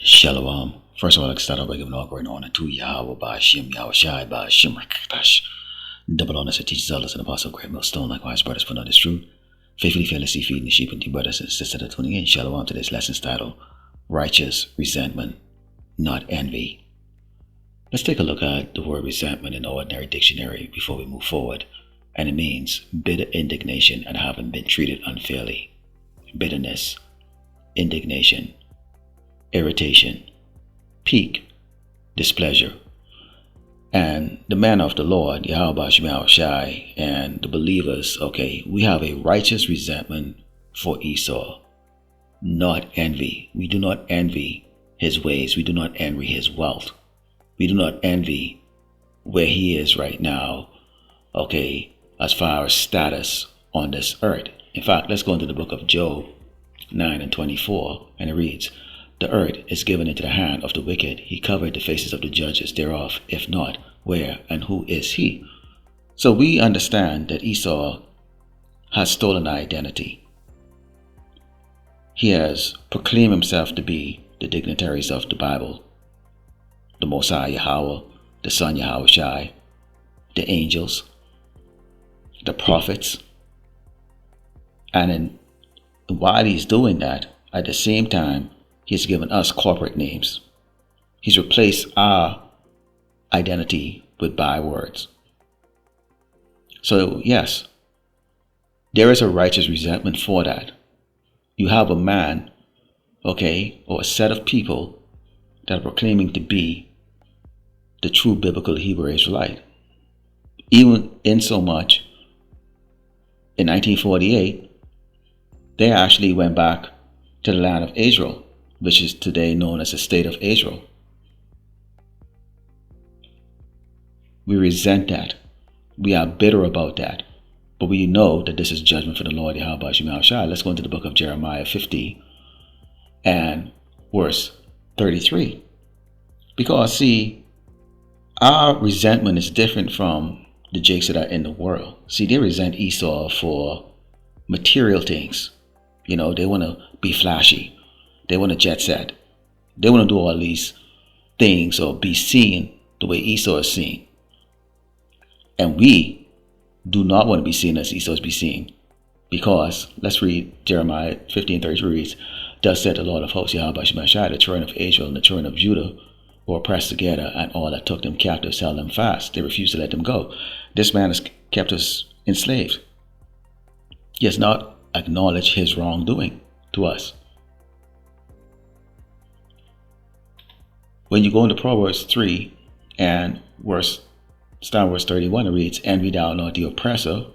Shalom. First of all, I'd like to start off by giving all glory and honor to Yahweh, Ba'ashim, Yahweh Shai, Ba'ashim, Rakatash. Double honors to teachers, elders, and apostles of Great Millstone, likewise, brothers, put on this truth. Faithfully, fearlessly feeding the sheep and the brothers and sisters that are tuning in. Shalom. Today's lesson's titled, Righteous Resentment, Not Envy. Let's take a look at the word resentment in the ordinary dictionary before we move forward. And it means bitter indignation at having been treated unfairly. Bitterness, indignation, irritation, pique, displeasure. And the man of the Lord, Yahweh Shai, and the believers, we have a righteous resentment for Esau, not envy. We do not envy his ways. We do not envy his wealth. We do not envy where he is right now, as far as status on this earth. In fact, let's go into the book of Job 9:24, and it reads, "The earth is given into the hand of the wicked. He covered the faces of the judges thereof. If not, where and who is he?" So we understand that Esau has stolen our identity. He has proclaimed himself to be the dignitaries of the Bible, the Most High Yahweh, the Son Yahweh Shai, the angels, the prophets. And while he's doing that, at the same time, he's given us corporate names. He's replaced our identity with bywords. So yes, there is a righteous resentment for that. You have a man, or a set of people that are proclaiming to be the true biblical Hebrew Israelite. Even in so much, in 1948, they actually went back to the land of Israel, which is today known as the state of Israel. We resent that. We are bitter about that. But we know that this is judgment for the Lord Yahweh Shai. Let's go into the book of Jeremiah 50 and verse 33. Because, see, our resentment is different from the Jakes that are in the world. See, they resent Esau for material things. They want to be flashy. They want to jet set. They want to do all these things or be seen the way Esau is seen. And we do not want to be seen as Esau is be seen. Because, let's read Jeremiah 15:33 reads, "Thus said the Lord of hosts, Yahweh Shai, the children of Israel and the children of Judah were pressed together, and all that took them captives held them fast. They refused to let them go. This man has kept us enslaved. He has not acknowledged his wrongdoing to us." When you go into Proverbs 3 and verse 31, it reads, "Envy thou not the oppressor,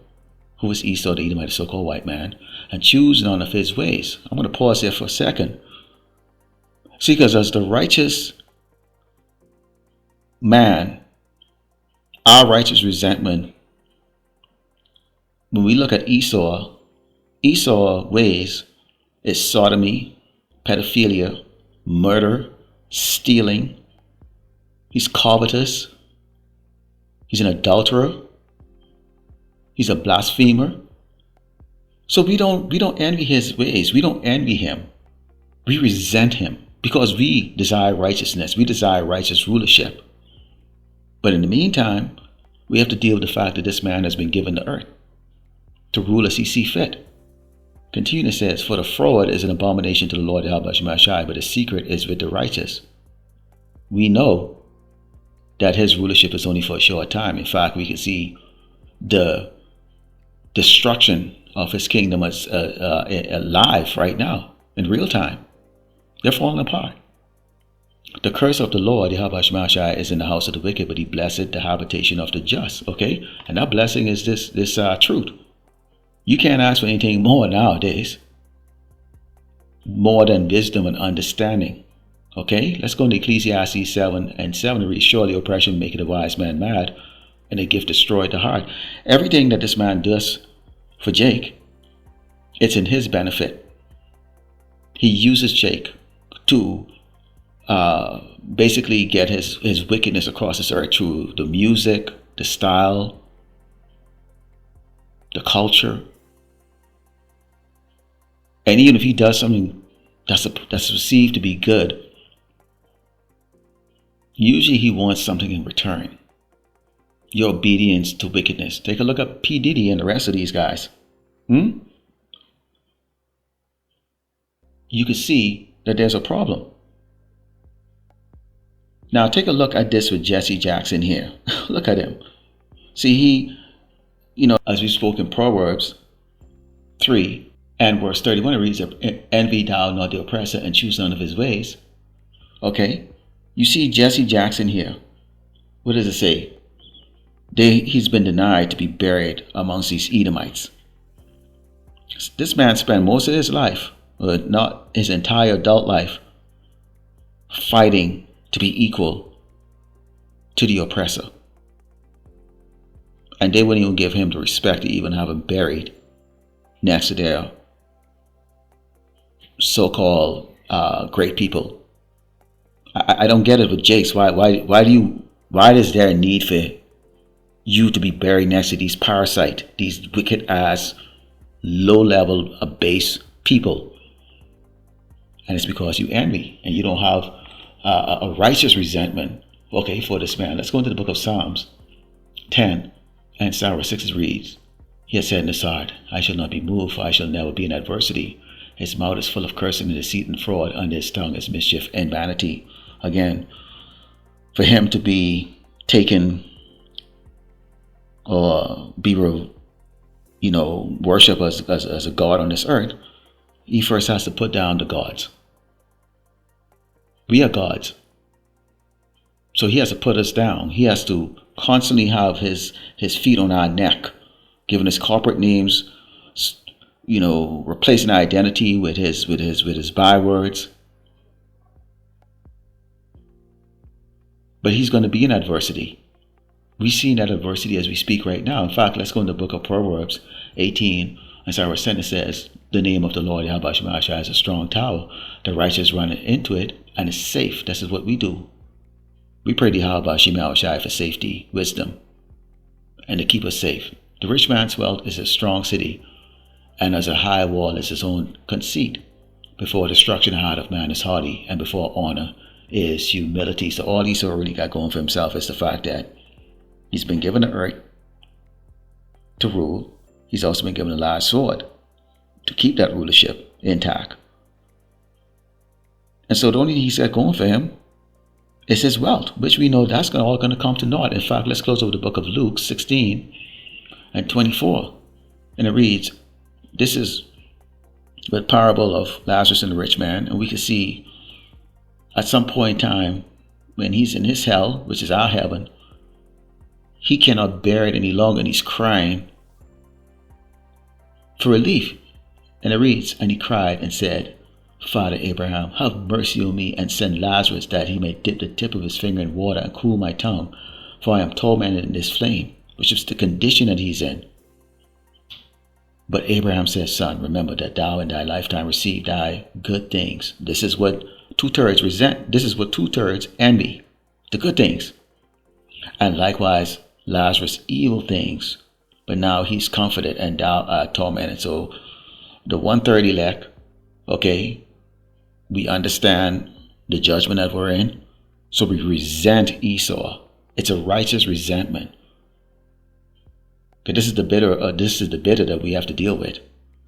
who is Esau the Edomite, the so-called white man, and choose none of his ways." I'm going to pause here for a second. See, because as the righteous man, our righteous resentment, when we look at Esau ways is sodomy, pedophilia, murder, stealing. He's covetous. He's an adulterer. He's a blasphemer. So we don't envy his ways. We don't envy him. We resent him because we desire righteousness. We desire righteous rulership. But in the meantime, we have to deal with the fact that this man has been given the earth to rule as he see fit. Continue, says, "For the fraud is an abomination to the Lord Yahweh Shai, but the secret is with the righteous." We know that his rulership is only for a short time. In fact, we can see the destruction of his kingdom as alive right now, in real time. They're falling apart. "The curse of the Lord Yahweh Shai is in the house of the wicked, but he blessed the habitation of the just." And that blessing is this truth. You can't ask for anything more nowadays, more than wisdom and understanding. Let's go into Ecclesiastes 7:7 and read, "Surely oppression maketh a wise man mad, and a gift destroyed the heart." Everything that this man does for Jake, it's in his benefit. He uses Jake to basically get his wickedness across this earth through the music, the style, the culture. And even if he does something that's perceived to be good, usually he wants something in return. Your obedience to wickedness. Take a look at P. Diddy and the rest of these guys. You can see that there's a problem. Now take a look at this with Jesse Jackson here. Look at him. See, he, as we spoke in Proverbs 3 and verse 31, it reads, envy thou not the oppressor and choose none of his ways. Okay. You see Jesse Jackson here. What does it say? He's been denied to be buried amongst these Edomites. This man spent most of his life, not his entire adult life, fighting to be equal to the oppressor. And they wouldn't even give him the respect to even have him buried next to their so-called great people. I don't get it with Jakes. Why is there a need for you to be buried next to these parasite, these wicked ass, low-level, base people? And it's because you envy and you don't have a righteous resentment, okay, for this man. Let's go into the book of Psalms 10 and Psalm 6 reads, he has said in his heart, I shall not be moved, for I shall never be in adversity. His mouth is full of cursing and deceit and fraud, under his tongue is mischief and vanity. Again, for him to be taken or be, worship as a god on this earth, he first has to put down the gods. We are gods. So he has to put us down. He has to constantly have his feet on our neck, giving us corporate names, replacing our identity with his bywords. But he's going to be in adversity. We see that adversity as we speak right now. In fact, let's go in the book of Proverbs 18. As our sentence says, the name of the Lord Yahweh Shemashah is a strong tower. The righteous run into it and is safe. This is what we do. We pray to Yahweh Shemashah for safety, wisdom, and to keep us safe. The rich man's wealth is a strong city, and as a high wall is his own conceit. Before destruction, the heart of man is haughty, and before honor is humility. So all he's really got going for himself is the fact that he's been given the earth to rule. He's also been given a large sword to keep that rulership intact. And so the only thing he's got going for him is his wealth, which we know that's all going to come to naught. In fact, let's close over the book of Luke 16 and 24. And it reads, this is the parable of Lazarus and the rich man. And we can see at some point in time when he's in his hell, which is our heaven, he cannot bear it any longer and he's crying for relief. And it reads, and he cried and said, Father Abraham, have mercy on me and send Lazarus that he may dip the tip of his finger in water and cool my tongue, for I am tormented in this flame, which is the condition that he's in. But Abraham said, Son, remember that thou in thy lifetime received thy good things. This is what 2/3 resent. This is what 2/3 envy, the good things. And likewise, Lazarus evil things. But now he's comforted and thou art tormented. So the 1/3 elect, okay, we understand the judgment that we're in. So we resent Esau. It's a righteous resentment. Okay, this is the bitter that we have to deal with.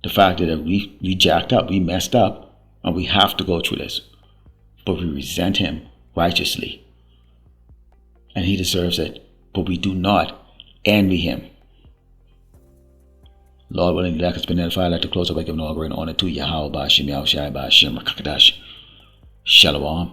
The fact that we jacked up, we messed up, and we have to go through this. But we resent him righteously. And he deserves it. But we do not envy him. Lord willing, that has been edified. I'd like to close up by giving all glory and honor to Yahweh, Ba'ashem, Yahushai, Ba'ashem, Rakakadash. Shalom.